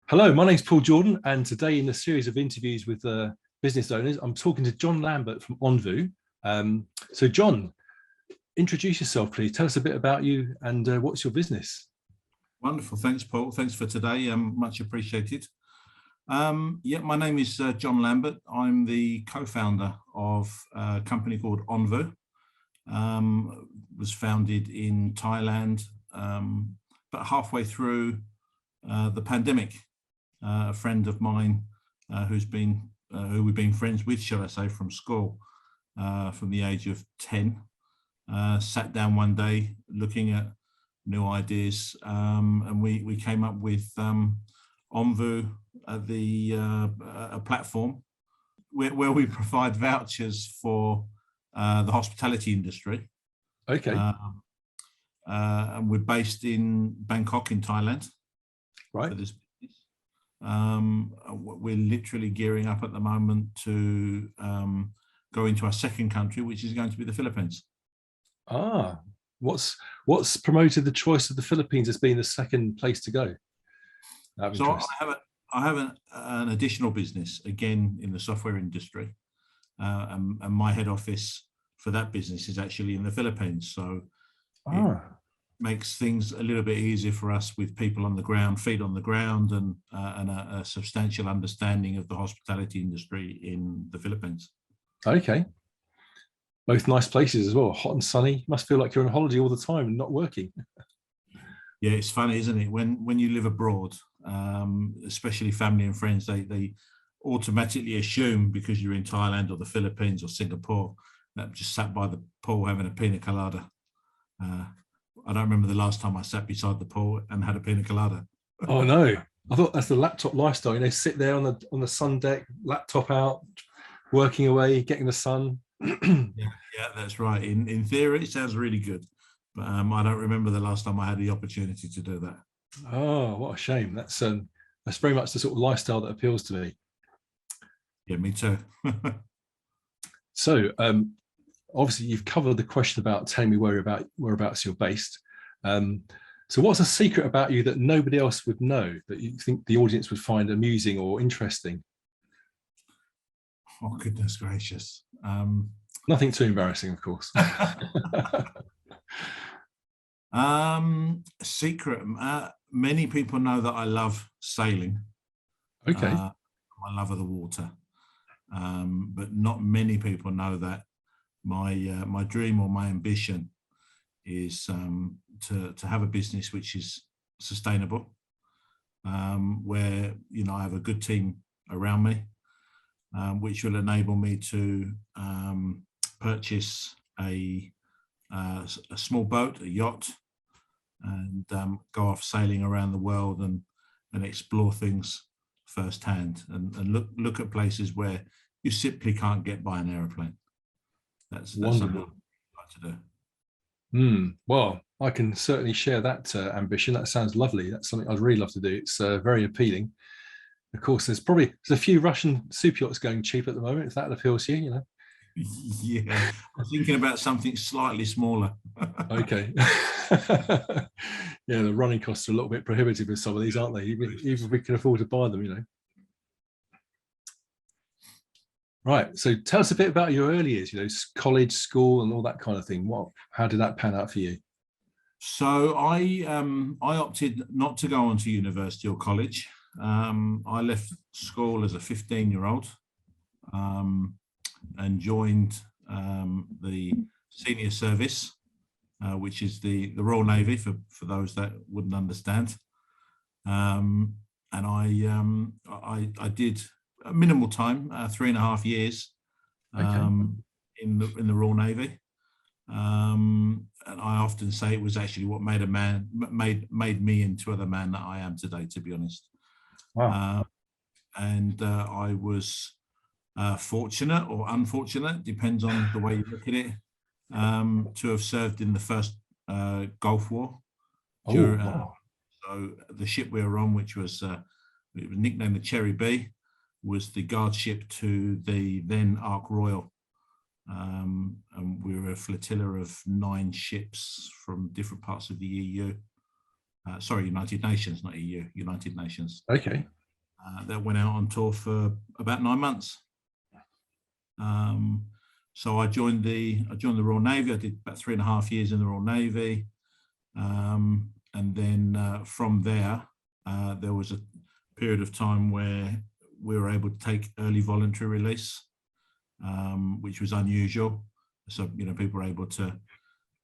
Hello, my name's Paul Jordan, and today in a series of interviews with business owners, I'm talking to John Lambert from Onvou. So John, introduce yourself, please. Tell us a bit about you and what's your business? Wonderful. Thanks, Paul. Thanks for today. Much appreciated. Yeah, my name is John Lambert. I'm the co-founder of a company called Onvou. Was founded in Thailand, but halfway through the pandemic. A friend of mine who we've been friends with, shall I say, from school, from the age of 10, sat down one day looking at new ideas, and we came up with Onvou, a platform where we provide vouchers for the hospitality industry. Okay. And we're based in Bangkok in Thailand. Right. For this business. We're literally gearing up at the moment to go into our second country, which is going to be the Philippines. Ah, what's promoted the choice of the Philippines as being the second place to go? So I have an additional business, again, in the software industry, and my head office for that business is actually in the Philippines. So it makes things a little bit easier for us with people on the ground, feet on the ground, and a substantial understanding of the hospitality industry in the Philippines. Okay. Both nice places as well, hot and sunny. Must feel like you're on holiday all the time and not working. Yeah, it's funny, isn't it? When you live abroad, especially family and friends, they automatically assume because you're in Thailand or the Philippines or Singapore that just sat by the pool having a pina colada. I don't remember the last time I sat beside the pool and had a pina colada. Oh no, I thought that's the laptop lifestyle. You know, sit there on the sun deck, laptop out, working away, getting the sun. Yeah, that's right. In theory, it sounds really good, but I don't remember the last time I had the opportunity to do that. Oh, what a shame. That's very much the sort of lifestyle that appeals to me. Yeah, me too. So, obviously, you've covered the question about telling me whereabouts you're based. So, what's a secret about you that nobody else would know that you think the audience would find amusing or interesting? Oh, goodness gracious. Nothing too embarrassing, of course. Secret. Many people know that I love sailing. Okay. My love of the water. But not many people know that my dream or my ambition is to have a business which is sustainable, where I have a good team around me, which will enable me to purchase a small boat, a yacht, and go off sailing around the world and explore things firsthand and look at places where you simply can't get by an aeroplane. That's something I'd like to do. Well, I can certainly share that ambition. That sounds lovely. That's something I'd really love to do. It's very appealing. Of course, there's a few Russian super yachts going cheap at the moment, if that appeals to you, Yeah, I'm thinking about something slightly smaller. Okay. Yeah, the running costs are a little bit prohibitive with some of these, aren't they? Even if we can afford to buy them, Right. So tell us a bit about your early years, college, school, and all that kind of thing. How did that pan out for you? So I opted not to go on to university or college. I left school as a 15-year-old and joined the senior service, which is the Royal Navy for those that wouldn't understand. And I did a minimal time, 3.5 years, in the Royal Navy. And I often say it was actually what made me into the man that I am today, to be honest. Wow. And I was fortunate or unfortunate, depends on the way you look at it, to have served in the first Gulf War. Wow. So the ship we were on, which was nicknamed the Cherry B, was the guard ship to the then Ark Royal. And we were a flotilla of 9 ships from different parts of the EU. Sorry, United Nations, not EU, United Nations. Okay. that went out on tour for about 9 months. So I joined the Royal Navy. I did about 3.5 years in the Royal Navy, and then from there, there was a period of time where we were able to take early voluntary release, which was unusual. So people were able to.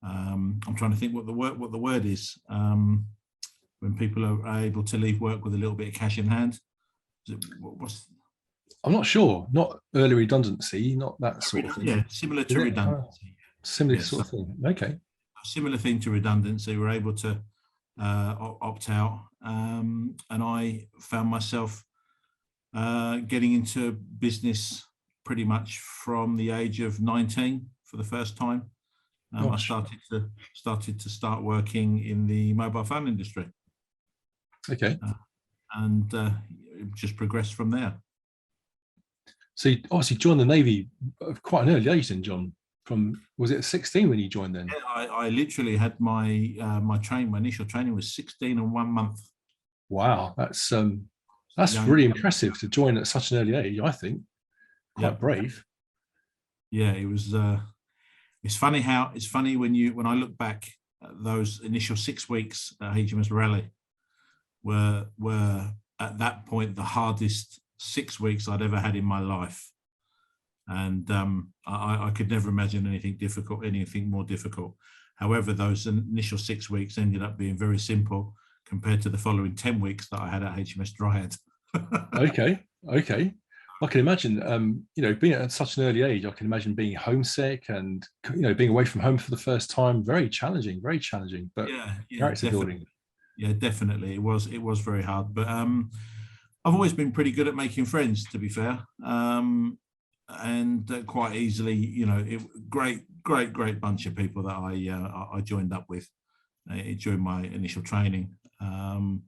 I'm trying to think what the word is. When people are able to leave work with a little bit of cash in hand. I'm not sure. Not early redundancy, not that sort of thing. Yeah, similar to redundancy. Similar sort of thing. Okay. A similar thing to redundancy. We're able to opt out, and I found myself getting into business pretty much from the age of 19 for the first time. I started to start working in the mobile phone industry. Okay. And just progressed from there. So you obviously joined the Navy at quite an early age then, John. Was it 16 when you joined then? Yeah, I literally had my initial training was 16 and 1 month. Wow, that's really impressive to join at such an early age, I think. Quite brave. Yeah, it was. It's funny when I look back at those initial 6 weeks at HMS Raleigh were at that point the hardest 6 weeks I'd ever had in my life, and I could never imagine anything more difficult. However, those initial 6 weeks ended up being very simple compared to the following 10 weeks that I had at HMS Dryad. Okay. I can imagine, being at such an early age, I can imagine being homesick and, being away from home for the first time. Very challenging, but character building. Yeah, definitely. It was very hard, but I've always been pretty good at making friends, to be fair. And quite easily, great bunch of people that I joined up with during my initial training. And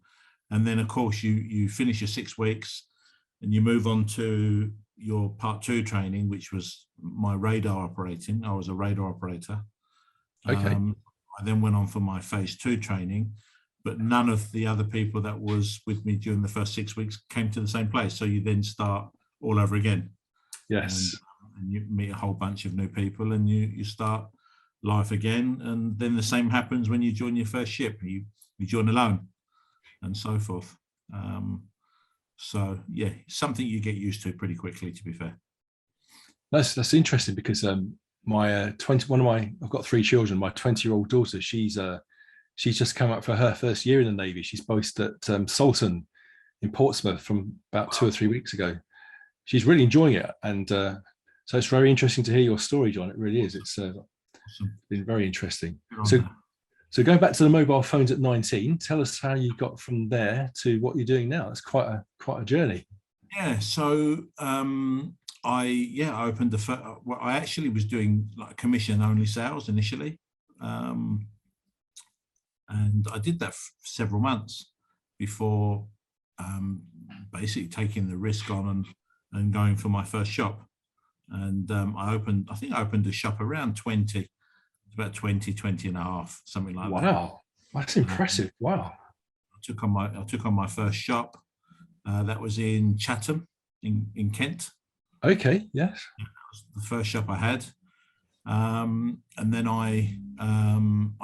then, of course, you finish your 6 weeks and you move on to your part 2 training, which was my radar operating. I was a radar operator. Okay. I then went on for my phase 2 training, but none of the other people that was with me during the first 6 weeks came to the same place. So you then start all over again. Yes. And you meet a whole bunch of new people and you start life again. And then the same happens when you join your first ship. You join alone and so forth. So yeah, something you get used to pretty quickly, to be fair. That's interesting because I've got 3 children. My 20-year-old daughter, she's just come up for her first year in the Navy. She's posted at Salton in Portsmouth from about 2 or 3 weeks ago. She's really enjoying it, and so it's very interesting to hear your story, John. It really is. It's been very interesting. So going back to the mobile phones at 19, tell us how you got from there to what you're doing now. It's quite a journey. Yeah. So I opened I actually was doing like commission only sales initially, and I did that for several months before basically taking the risk on and going for my first shop. And I think I opened a shop around 20. About 20 and a half, something like that. Wow, that's impressive. Wow. I took on my first shop. That was in Chatham, in Kent. Okay, yes. That was the first shop I had. And then I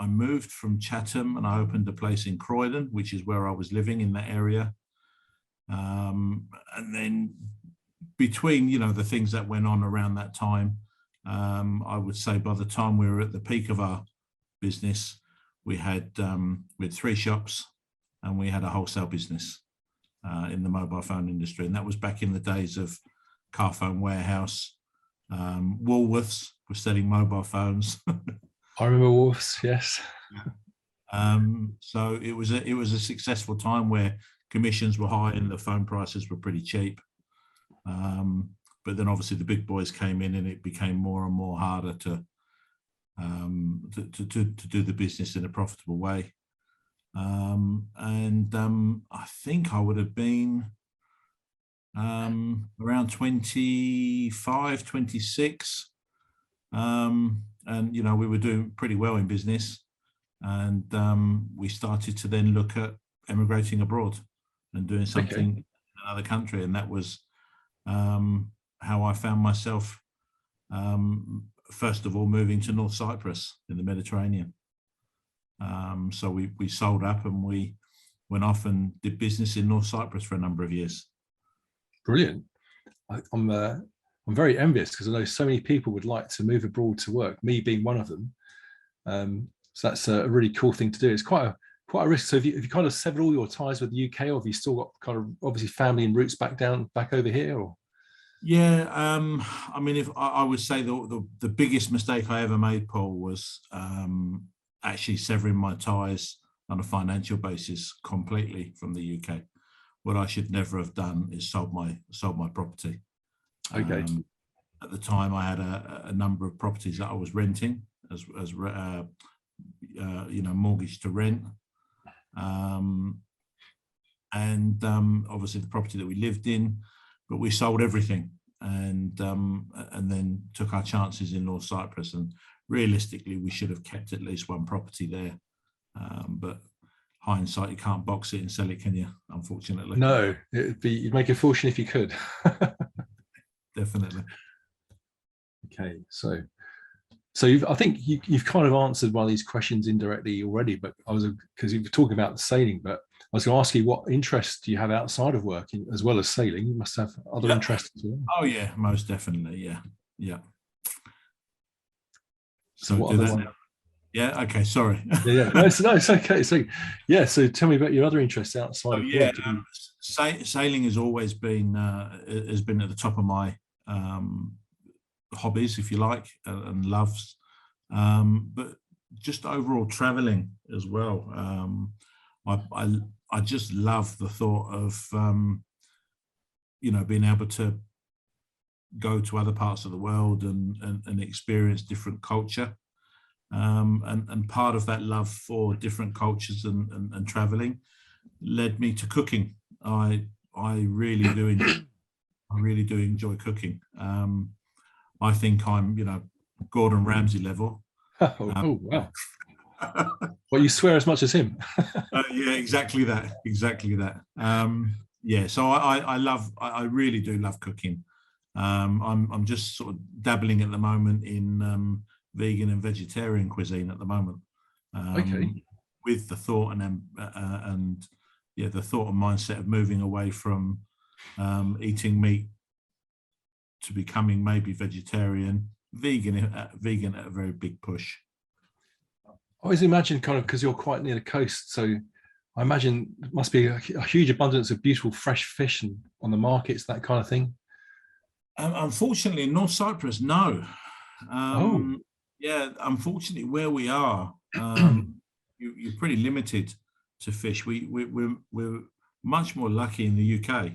moved from Chatham and I opened a place in Croydon, which is where I was living in that area. And then between, the things that went on around that time, I would say by the time we were at the peak of our business, we had 3 shops and we had a wholesale business in the mobile phone industry. And that was back in the days of Carphone Warehouse. Woolworths were selling mobile phones. I remember Woolworths, yes. So it was a successful time where commissions were high and the phone prices were pretty cheap. But then obviously the big boys came in and it became more and more harder to do the business in a profitable way. And I think I would have been around 25, 26. And, we were doing pretty well in business. And we started to then look at emigrating abroad and doing something another country, and that was how I found myself. First of all, moving to North Cyprus in the Mediterranean. So we sold up and we went off and did business in North Cyprus for a number of years. Brilliant. I'm very envious because I know so many people would like to move abroad to work, me being one of them. So that's a really cool thing to do. It's quite a risk. So have you kind of severed all your ties with the UK, or have you still got kind of obviously family and roots back over here? Or? Yeah, I mean, if I would say the biggest mistake I ever made, Paul, was actually severing my ties on a financial basis completely from the UK. What I should never have done is sold my property. Okay. At the time, I had a number of properties that I was renting as mortgage to rent, and obviously the property that we lived in. But we sold everything and then took our chances in North Cyprus. And realistically, we should have kept at least one property there. But hindsight, you can't box it and sell it, can you? Unfortunately. No, you'd make a fortune if you could. Definitely. Okay, so I think you've kind of answered one of these questions indirectly already, but because you were talking about the sailing, but I was going to ask you, what interests do you have outside of work as well as sailing? You must have other interests as well. Oh yeah, most definitely. Yeah. So what other one? Yeah. Okay. Sorry. Yeah. No, it's okay. So yeah. So tell me about your other interests outside of work. Sailing has always been at the top of my hobbies, if you like, and loves. But just overall traveling as well. I just love the thought of being able to go to other parts of the world and experience different culture. And part of that love for different cultures and traveling led me to cooking. I really do enjoy cooking. I think I'm Gordon Ramsay level. Oh wow. Well, you swear as much as him. Yeah, exactly that. So I really do love cooking. I'm just sort of dabbling at the moment in vegan and vegetarian cuisine at the moment. Okay. With the thought and the thought and mindset of moving away from eating meat to becoming maybe vegetarian, vegan at a very big push. I always imagine, kind of, because you're quite near the coast, so I imagine there must be a huge abundance of beautiful fresh fish on the markets, that kind of thing. Unfortunately, in North Cyprus, no. Yeah, unfortunately, where we are, you're pretty limited to fish. We're much more lucky in the UK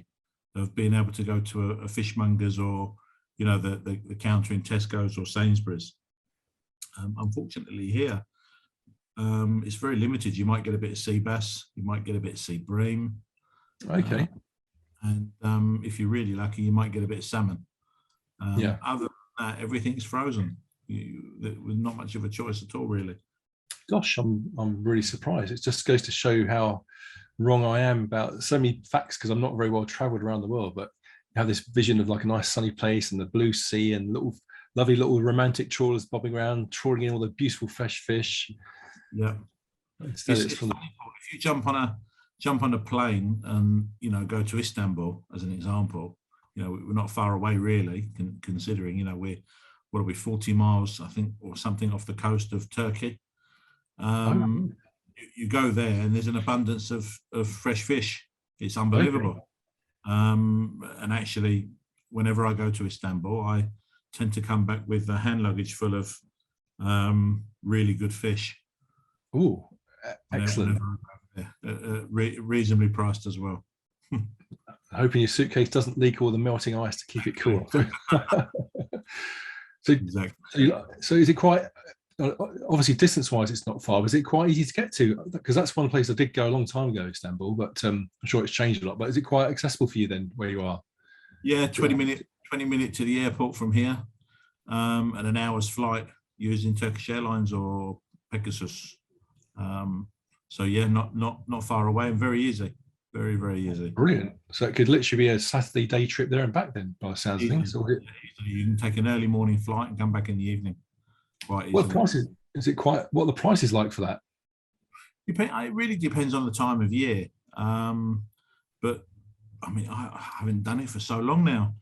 of being able to go to a fishmonger's or the counter in Tesco's or Sainsbury's. Unfortunately, here it's very limited. You might get a bit of sea bass, you might get a bit of sea bream. Okay. And if you're really lucky, you might get a bit of salmon. Yeah. Other than that, everything's frozen. With not much of a choice at all, really. Gosh, I'm really surprised. It just goes to show how wrong I am about so many facts, because I'm not very well traveled around the world, but you have this vision of like a nice sunny place and the blue sea and lovely little romantic trawlers bobbing around, trawling in all the beautiful fresh fish. Yeah. Instead, it's funny, if you jump on a plane and go to Istanbul as an example, we're not far away really, considering we're 40 miles, I think, or something off the coast of Turkey. You go there and there's an abundance of fresh fish. It's unbelievable. Okay. And actually, whenever I go to Istanbul, I tend to come back with a hand luggage full of really good fish. Oh, excellent. Reasonably priced as well. Hoping your suitcase doesn't leak all the melting ice to keep it cool. Exactly. So is it quite, obviously distance-wise it's not far, but is it quite easy to get to? Because that's one place I did go a long time ago, Istanbul, but I'm sure it's changed a lot. But is it quite accessible for you then, where you are? Yeah, 20 minute to the airport from here, and an hour's flight using Turkish Airlines or Pegasus. So yeah, not far away and very easy. Very, very easy. Brilliant. So it could literally be a Saturday day trip there and back then, by the sounds of things. Easily. You can take an early morning flight and come back in the evening quite What easily. prices? Is it quite? What are the prices like for that? It really depends on the time of year. But I mean, I haven't done it for so long now.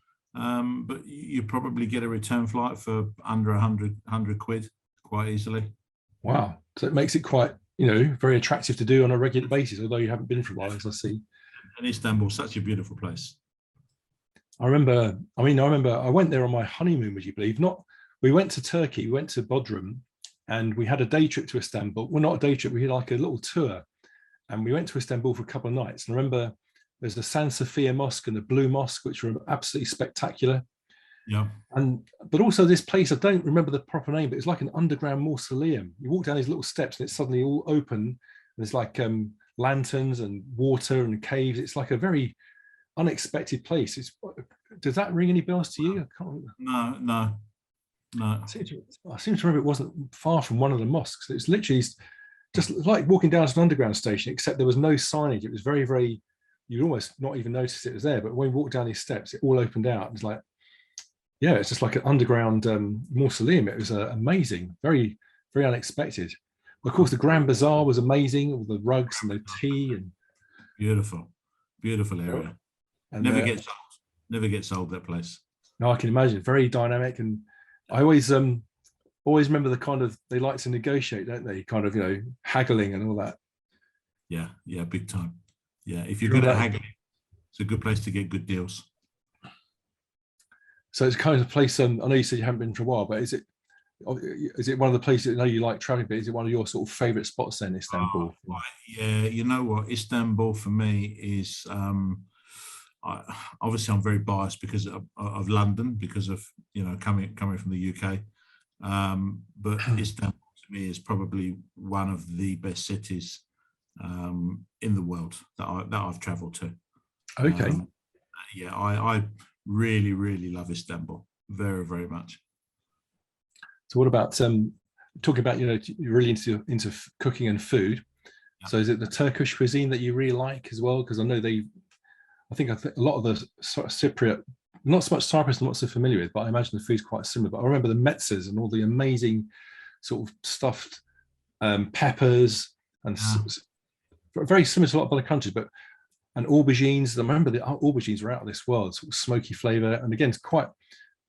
But you probably get a return flight for under 100 quid quite easily. Wow. So it makes it quite, very attractive to do on a regular basis, although you haven't been for a while, as I see. And Istanbul's such a beautiful place. I remember I went there on my honeymoon, would you believe? We went to Turkey, we went to Bodrum, and we had a day trip to Istanbul. Well, not a day trip, we had like a little tour. And we went to Istanbul for a couple of nights. And I remember there's the San Sofia Mosque and the Blue Mosque, which were absolutely spectacular. Yeah. But also this place, I don't remember the proper name, but it's like an underground mausoleum. You walk down these little steps and it's suddenly all open. There's like lanterns and water and caves. It's like a very unexpected place. Does that ring any bells to you? I can't remember. No. I seem to remember it wasn't far from one of the mosques. It's literally just like walking down to an underground station, except there was no signage. It was very, very, you'd almost not even notice it was there. But when we walked down these steps, it all opened out. It's like, yeah, it's just like an underground mausoleum. It was amazing, very, very unexpected. Of course, the Grand Bazaar was amazing, all the rugs and the tea. And beautiful area. And never gets old, that place. No, I can imagine, very dynamic. And I always remember they like to negotiate, don't they? Kind of, haggling and all that. Yeah, big time. Yeah, if you're good at haggling, it's a good place to get good deals. So it's kind of a place. I know you said you haven't been for a while, but is it one of the places? I know you like traveling, but is it one of your sort of favourite spots then, Istanbul? Yeah, you know what, Istanbul for me is. Obviously, I'm very biased because of London, because of coming from the UK. But Istanbul to me is probably one of the best cities in the world that I've travelled to. Okay. I really, really love Istanbul very, very much. So what about talking about you're really into cooking and food? Yeah. So is it the Turkish cuisine that you really like as well? Because I know I think a lot of the sort of Cypriot, not so much Cyprus, I'm not so familiar with, but I imagine the food's quite similar. But I remember the metzes and all the amazing sort of stuffed peppers and very similar to a lot of other countries. And aubergines. I remember the aubergines were out of this world, sort of smoky flavour. And again,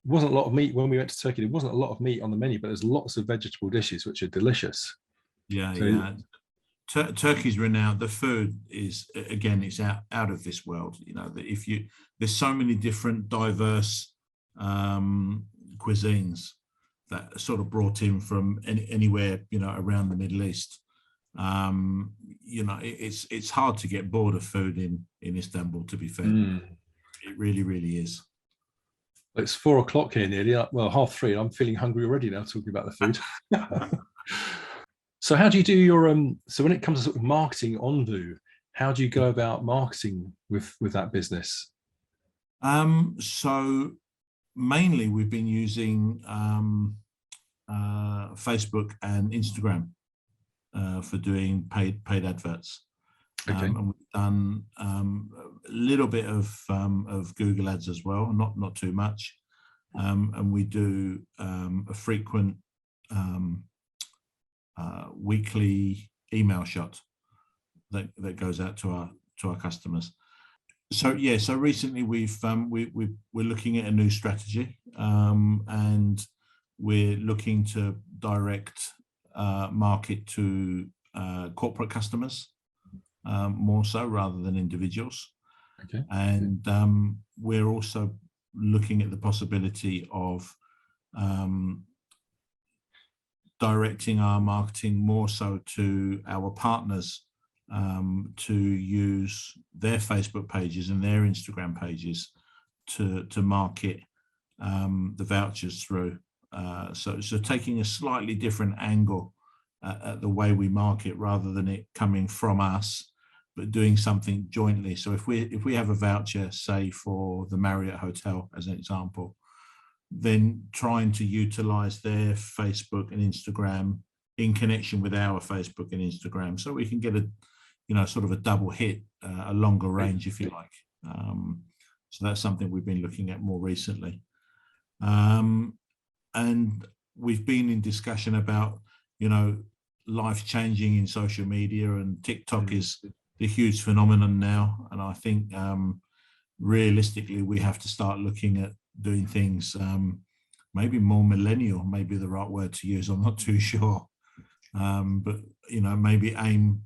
wasn't a lot of meat when we went to Turkey. There wasn't a lot of meat on the menu, but there's lots of vegetable dishes which are delicious. Yeah. Turkey's renowned. The food is, again, it's out of this world. There's so many different diverse cuisines that are sort of brought in from anywhere around the Middle East. It's hard to get bored of food in Istanbul, to be fair. It really, really is. It's 4 o'clock here nearly, well, 3:30. I'm feeling hungry already now talking about the food. So how do you do your so when it comes to sort of marketing Onvou, how do you go about marketing with that business? So mainly we've been using Facebook and Instagram for doing paid adverts. Okay. And we've done a little bit of Google ads as well, not too much. And we do a frequent weekly email shot that goes out to our customers. So recently we're looking at a new strategy, and we're looking to direct market to corporate customers more so rather than individuals. Okay. And we're also looking at the possibility of directing our marketing more so to our partners to use their Facebook pages and their Instagram pages to market the vouchers through. So taking a slightly different angle at the way we market, rather than it coming from us, but doing something jointly. So if we have a voucher, say for the Marriott Hotel as an example, then trying to utilize their Facebook and Instagram in connection with our Facebook and Instagram, so we can get sort of a double hit, a longer range, if you like. So that's something we've been looking at more recently. And we've been in discussion about, life changing in social media, and TikTok is the huge phenomenon now. And I think realistically, we have to start looking at doing things maybe more millennial, maybe the right word to use, I'm not too sure. But, maybe aim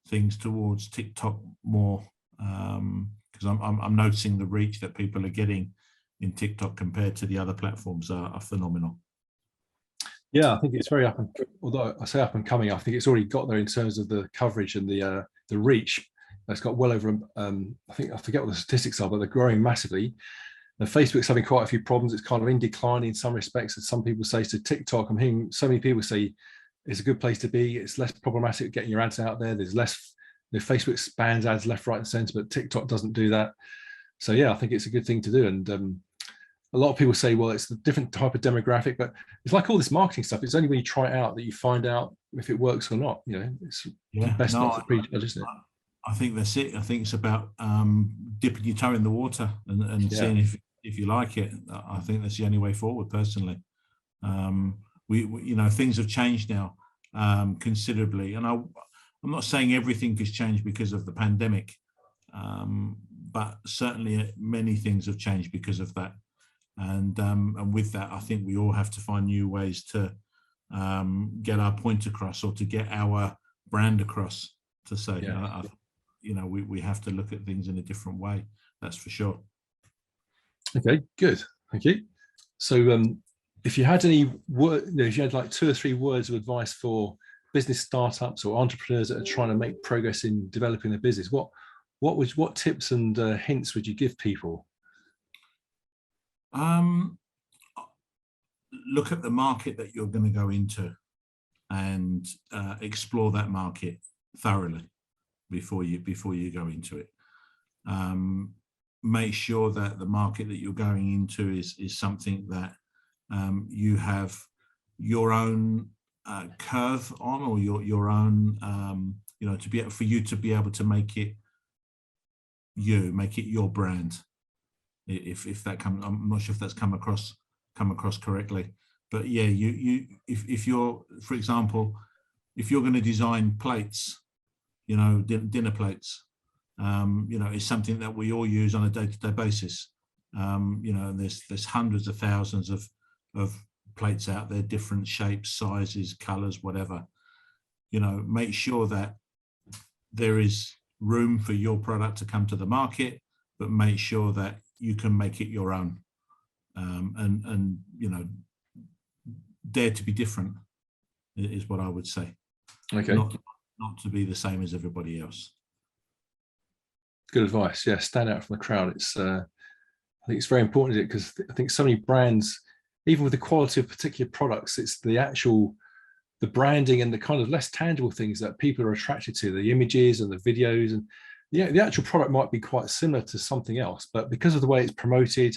things towards TikTok more, because I'm noticing the reach that people are getting in TikTok compared to the other platforms are phenomenal. Yeah, I think it's very although I say up and coming, I think it's already got there in terms of the coverage and the reach. It's got well over, I think, I forget what the statistics are, but they're growing massively. And Facebook's having quite a few problems. It's kind of in decline in some respects. And some people say, so TikTok, I'm hearing so many people say it's a good place to be. It's less problematic getting your ads out there. There's less, Facebook spans ads left, right, and center, but TikTok doesn't do that. So yeah, I think it's a good thing to do. And a lot of people say, well, it's a different type of demographic, but it's like all this marketing stuff. It's only when you try it out that you find out if it works or not. It's best not to prejudge, isn't it? I think that's it. I think it's about dipping your toe in the water and seeing if you like it. I think that's the only way forward, personally. We things have changed now considerably, and I'm not saying everything has changed because of the pandemic, but certainly many things have changed because of that. And with that, I think we all have to find new ways to get our point across, or to get our brand across, to say, we have to look at things in a different way. That's for sure. Okay, good. Thank you. So if you had any if you had like 2 or 3 words of advice for business startups or entrepreneurs that are trying to make progress in developing their business, what tips and hints would you give people? Look at the market that you're going to go into, and explore that market thoroughly before you go into it. Make sure that the market that you're going into is something that you have your own curve on, or your own, for you to be able to make it your brand. If that comes, I'm not sure if that's come across correctly, but yeah, if you're, for example, if you're going to design plates, dinner plates, it's something that we all use on a day-to-day basis. There's hundreds of thousands of plates out there, different shapes, sizes, colors, whatever. Make sure that there is room for your product to come to the market, but make sure that you can make it your own, and dare to be different is what I would say. Okay. Not to be the same as everybody else. Good advice. Yeah, stand out from the crowd. It's I think it's very important, because I think so many brands, even with the quality of particular products, it's the branding and the kind of less tangible things that people are attracted to, the images and the videos, and the actual product might be quite similar to something else, but because of the way it's promoted,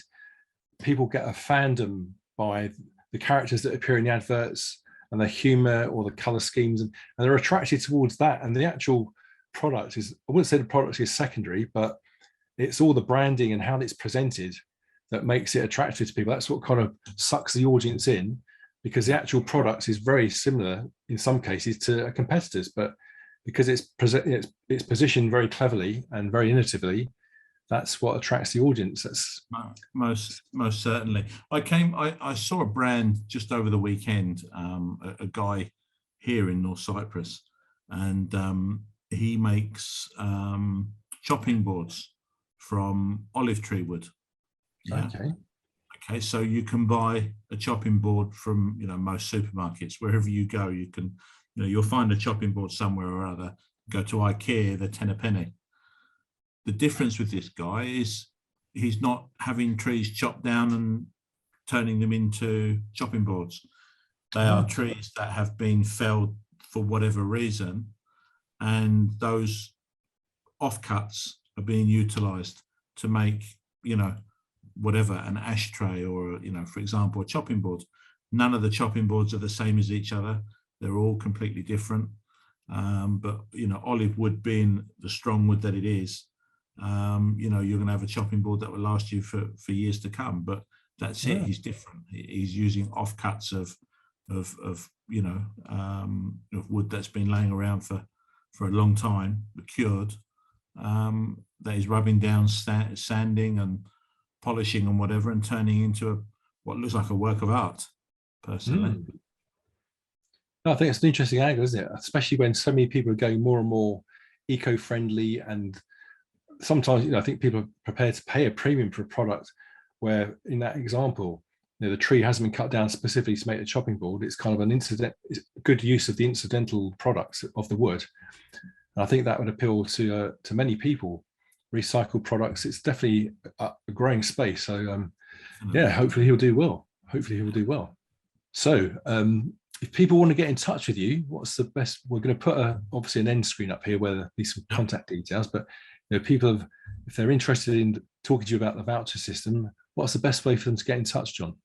people get a fandom by the characters that appear in the adverts and the humor or the color schemes, and they're attracted towards that. And the actual product is, I wouldn't say the product is secondary, but it's all the branding and how it's presented that makes it attractive to people. That's what kind of sucks the audience in, because the actual product is very similar in some cases to a competitor's, but because it's positioned very cleverly and very innovatively, that's what attracts the audience. That's most certainly. I saw a brand just over the weekend, a guy here in North Cyprus, and he makes chopping boards from olive tree wood. Yeah. Okay, so you can buy a chopping board from most supermarkets. Wherever you go, you can, you'll find a chopping board somewhere or other. Go to IKEA, they're 10 a penny. The difference with this guy is he's not having trees chopped down and turning them into chopping boards. They are trees that have been felled for whatever reason, and those offcuts are being utilized to make, whatever, an ashtray or, for example, a chopping board. None of the chopping boards are the same as each other. They're all completely different. But you know, olive wood being the strong wood that it is, you know, you're going to have a chopping board that will last you for years to come. But that's it. He's different. He's using offcuts of you know, of wood that's been laying around for a long time, but cured. That is rubbing down, sanding and polishing and whatever, and turning into what looks like a work of art, personally. No, I think it's an interesting angle, isn't it? Especially when so many people are going more and more eco-friendly, and sometimes, you know, I think people are prepared to pay a premium for a product where, in that example, you know, the tree hasn't been cut down specifically to make a chopping board. It's kind of an incident, it's good use of the incidental products of the wood. And I think that would appeal to many people. Recycled products, it's definitely a growing space. So yeah, hopefully he'll do well. Hopefully he will do well. So if people want to get in touch with you, what's the best? We're going to put obviously an end screen up here where there'll be some contact details, but you know, people have, if they're interested in talking to you about the voucher system, what's the best way for them to get in touch, John?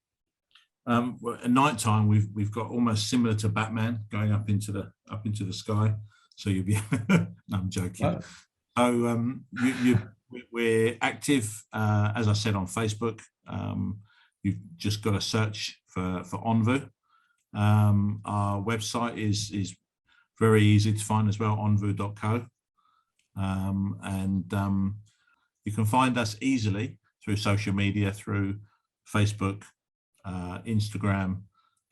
Well, at night time, we've got almost similar to Batman going up into the sky. So you'll be. No, I'm joking. Wow. So we're active, as I said, on Facebook. You've just got to search for Onvou. Our website is very easy to find as well, onvou.co. And you can find us easily through social media, through Facebook, Instagram,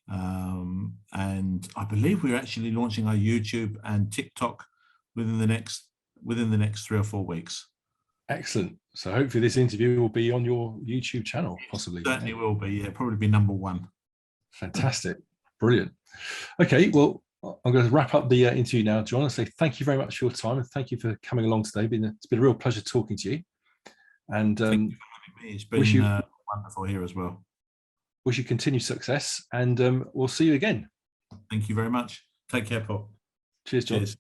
and I believe we're actually launching our YouTube and TikTok within the next 3 or 4 weeks. Excellent. So hopefully this interview will be on your YouTube channel, possibly. It certainly will be. Yeah, probably be #1. Fantastic. Brilliant. Okay, well, I'm going to wrap up the interview now, John, and say thank you very much for your time, and thank you for coming along today. It's been a real pleasure talking to you. And thank you for having me. It's been wonderful here as well. Wish you continued success, and we'll see you again. Thank you very much. Take care, Paul. Cheers, John. Cheers.